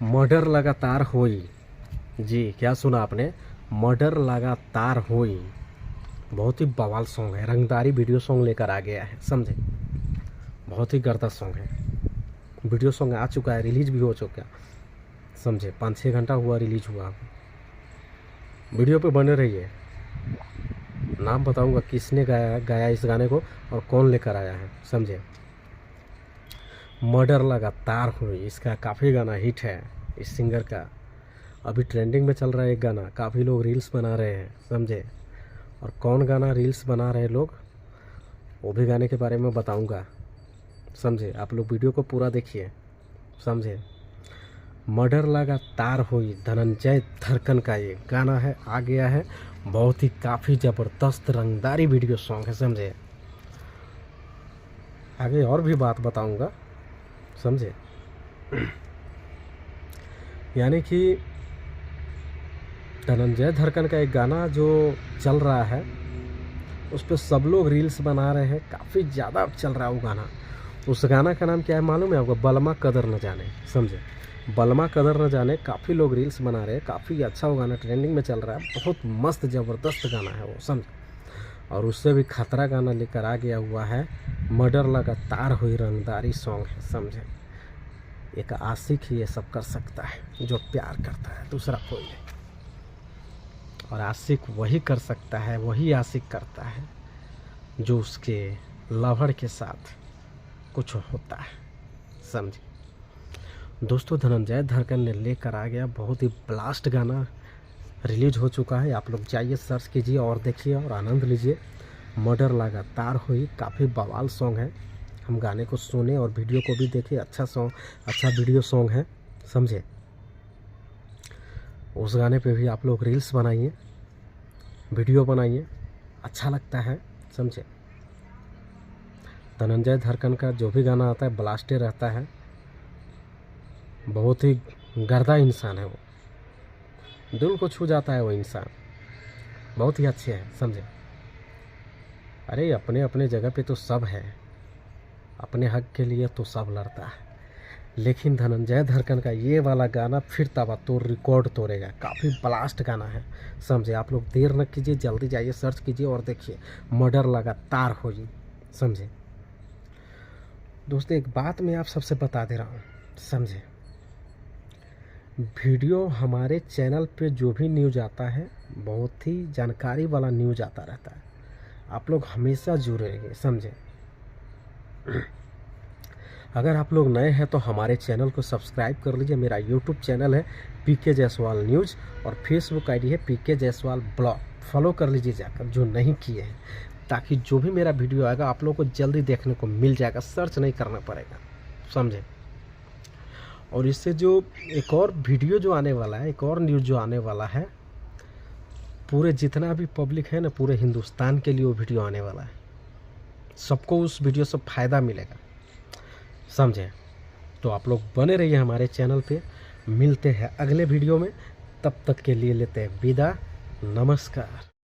Murder लगातार होई। जी क्या सुना आपने, मर्डर लगातार होई। बहुत ही बवाल सॉन्ग है, रंगदारी वीडियो सॉन्ग लेकर आ गया है, समझे। बहुत ही गर्दा सॉन्ग है, वीडियो सॉन्ग आ चुका है, रिलीज भी हो चुका है, समझे। 5-6 घंटा हुआ रिलीज हुआ। वीडियो पे बने रहिए, नाम बताऊंगा किसने गाया इस गाने को और कौन लेकर आया है, समझे। मर्डर लगातार हुई, इसका काफ़ी गाना हिट है इस सिंगर का। अभी ट्रेंडिंग में चल रहा है एक गाना, काफ़ी लोग रील्स बना रहे हैं, समझे। और कौन गाना रील्स बना रहे लोग, वो भी गाने के बारे में बताऊंगा, समझे। आप लोग वीडियो को पूरा देखिए, समझे। मर्डर लगातार हुई, धनंजय धड़कन का ये गाना है, आ गया है। बहुत ही काफ़ी ज़बरदस्त रंगदारी वीडियो सॉन्ग है, समझे। आगे और भी बात बताऊंगा, समझे। यानी कि धनंजय धड़कन का एक गाना जो चल रहा है, उस पर सब लोग रील्स बना रहे हैं, काफ़ी ज़्यादा चल रहा है वो गाना। उस गाना का नाम क्या है मालूम है आपको? बलमा कदर न जाने, समझे। बलमा कदर न जाने, काफ़ी लोग रील्स बना रहे हैं, काफ़ी अच्छा वो गाना ट्रेंडिंग में चल रहा है, बहुत मस्त ज़बरदस्त गाना है वो, समझे। और उससे भी खतरा गाना लेकर आ गया हुआ है, मर्डर लगातार हुई रंगदारी सॉन्ग है, समझे। एक आशिक ही ये सब कर सकता है जो प्यार करता है, दूसरा कोई नहीं। और आशिक वही कर सकता है, वही आशिक करता है जो उसके लवर के साथ कुछ होता है, समझे। दोस्तों, धनंजय धड़कन ने लेकर आ गया बहुत ही ब्लास्ट गाना, रिलीज हो चुका है। आप लोग जाइए, सर्च कीजिए और देखिए और आनंद लीजिए। मर्डर लगातार हुई, काफ़ी बवाल सॉन्ग है। हम गाने को सुने और वीडियो को भी देखे, अच्छा सॉन्ग, अच्छा वीडियो सॉन्ग है, समझे। उस गाने पे भी आप लोग रील्स बनाइए, वीडियो बनाइए, अच्छा लगता है, समझे। धनंजय धड़कन का जो भी गाना आता है ब्लास्टे रहता है, बहुत ही गर्दा इंसान है वो, दिल को छू जाता है वो इंसान, बहुत ही अच्छे हैं, समझे। अरे अपने अपने जगह पे तो सब है, अपने हक के लिए तो सब लड़ता है, लेकिन धनंजय धड़कन का ये वाला गाना फिर तब तो रिकॉर्ड तोड़ेगा, काफ़ी ब्लास्ट गाना है, समझे। आप लोग देर न कीजिए, जल्दी जाइए, सर्च कीजिए और देखिए, मर्डर लगातार होगी, समझे। दोस्तों, एक बात मैं आप सबसे बता दे रहा हूँ, समझे। वीडियो हमारे चैनल पे जो भी न्यूज़ आता है, बहुत ही जानकारी वाला न्यूज़ आता रहता है, आप लोग हमेशा जुड़े रहिए, समझे। अगर आप लोग नए हैं तो हमारे चैनल को सब्सक्राइब कर लीजिए। मेरा यूट्यूब चैनल है पीके जायसवाल न्यूज़ और फेसबुक आईडी है पीके जायसवाल ब्लॉग, फॉलो कर लीजिए जाकर जो नहीं किए हैं, ताकि जो भी मेरा वीडियो आएगा आप लोगों को जल्दी देखने को मिल जाएगा, सर्च नहीं करना पड़ेगा, समझे। और इससे जो एक और वीडियो जो आने वाला है, एक और न्यूज़ जो आने वाला है, पूरे जितना भी पब्लिक है ना, पूरे हिंदुस्तान के लिए वो वीडियो आने वाला है, सबको उस वीडियो से फ़ायदा मिलेगा, समझे। तो आप लोग बने रहिए हमारे चैनल पे, मिलते हैं अगले वीडियो में, तब तक के लिए लेते हैं विदा, नमस्कार।